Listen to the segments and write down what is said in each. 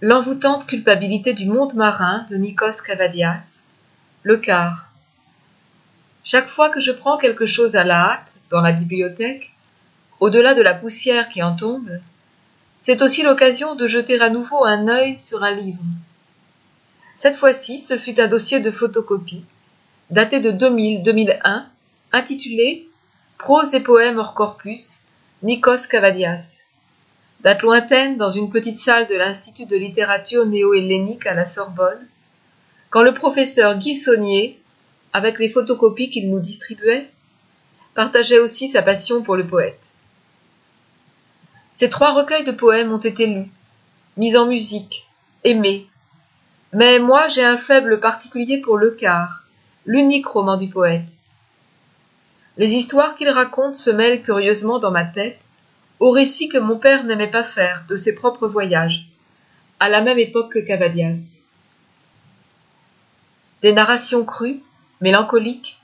L'envoûtante culpabilité du monde marin de Nikos Kavadias, le quart. Chaque fois que je prends quelque chose à la hâte dans la bibliothèque, au-delà de la poussière qui en tombe, c'est aussi l'occasion de jeter à nouveau un œil sur un livre. Cette fois-ci, ce fut un dossier de photocopie, daté de 2000-2001, intitulé « Prose et poèmes hors corpus, Nikos Kavadias ». Date lointaine dans une petite salle de l'Institut de littérature néo-hellénique à la Sorbonne, quand le professeur Guy Saunier, avec les photocopies qu'il nous distribuait, partageait aussi sa passion pour le poète. Ces 3 recueils de poèmes ont été lus, mis en musique, aimés. Mais moi, j'ai un faible particulier pour Le Quart, l'unique roman du poète. Les histoires qu'il raconte se mêlent curieusement dans ma tête au récit que mon père n'aimait pas faire de ses propres voyages, à la même époque que Kavadias. Des narrations crues, mélancoliques,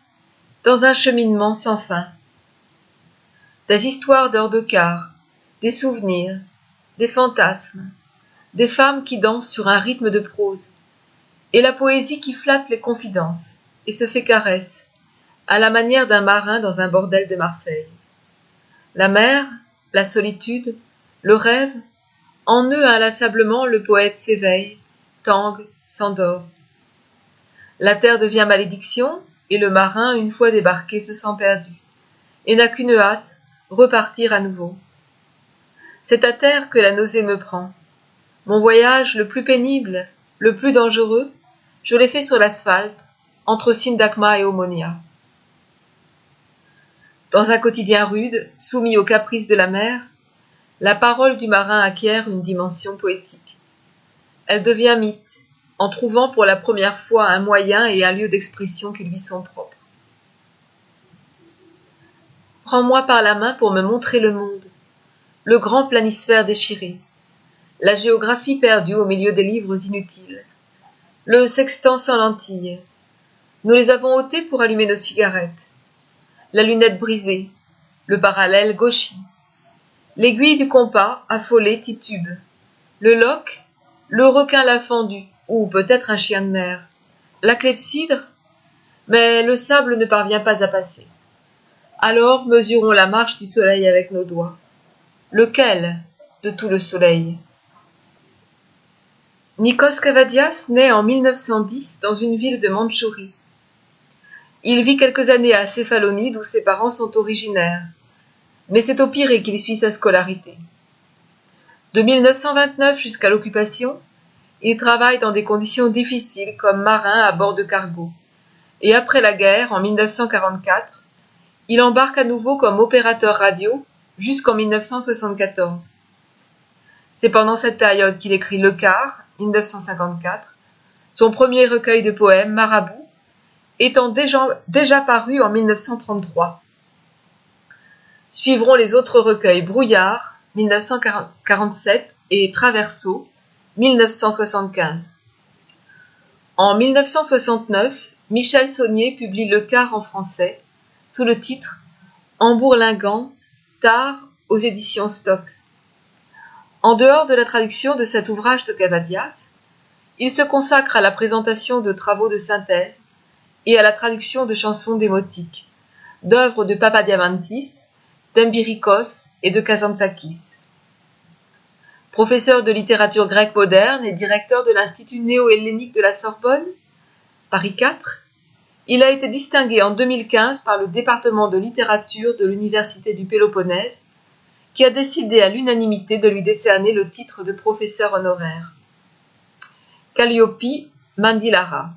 dans un cheminement sans fin. Des histoires d'heures de quart, des souvenirs, des fantasmes, des femmes qui dansent sur un rythme de prose, et la poésie qui flatte les confidences et se fait caresse, à la manière d'un marin dans un bordel de Marseille. La mer, la solitude, le rêve, en eux inlassablement le poète s'éveille, tangue, s'endort. La terre devient malédiction, et le marin, une fois débarqué, se sent perdu, et n'a qu'une hâte, repartir à nouveau. C'est à terre que la nausée me prend. Mon voyage le plus pénible, le plus dangereux, je l'ai fait sur l'asphalte, entre Sindakma et Omonia. Dans un quotidien rude, soumis aux caprices de la mer, la parole du marin acquiert une dimension poétique. Elle devient mythe, en trouvant pour la première fois un moyen et un lieu d'expression qui lui sont propres. Prends-moi par la main pour me montrer le monde, le grand planisphère déchiré, la géographie perdue au milieu des livres inutiles, le sextant sans lentilles. Nous les avons ôtés pour allumer nos cigarettes, la lunette brisée, le parallèle gauchi, l'aiguille du compas affolée titube, le loch, le requin l'a fendu, ou peut-être un chien de mer, la clepsydre, mais le sable ne parvient pas à passer. Alors mesurons la marche du soleil avec nos doigts. Lequel de tout le soleil? Nikos Kavadias naît en 1910 dans une ville de Mandchourie. Il vit quelques années à Céphalonie d'où ses parents sont originaires, mais c'est au Pirée qu'il suit sa scolarité. De 1929 jusqu'à l'occupation, il travaille dans des conditions difficiles comme marin à bord de cargo, et après la guerre, en 1944, il embarque à nouveau comme opérateur radio jusqu'en 1974. C'est pendant cette période qu'il écrit Le Quart, 1954, son premier recueil de poèmes, Marabout, étant déjà paru en 1933. Suivront les autres recueils Brouillard, 1947, et Traverso, 1975. En 1969, Michel Saunier publie Le Quart en français, sous le titre En bourlinguant, tard aux éditions Stock. En dehors de la traduction de cet ouvrage de Kavadias, il se consacre à la présentation de travaux de synthèse et à la traduction de chansons démotiques, d'œuvres de Papadiamantis, d'Embirikos et de Kazantzakis. Professeur de littérature grecque moderne et directeur de l'Institut néo-hellénique de la Sorbonne, Paris 4, il a été distingué en 2015 par le département de littérature de l'Université du Péloponnèse, qui a décidé à l'unanimité de lui décerner le titre de professeur honoraire. Kalliopi Mandilara.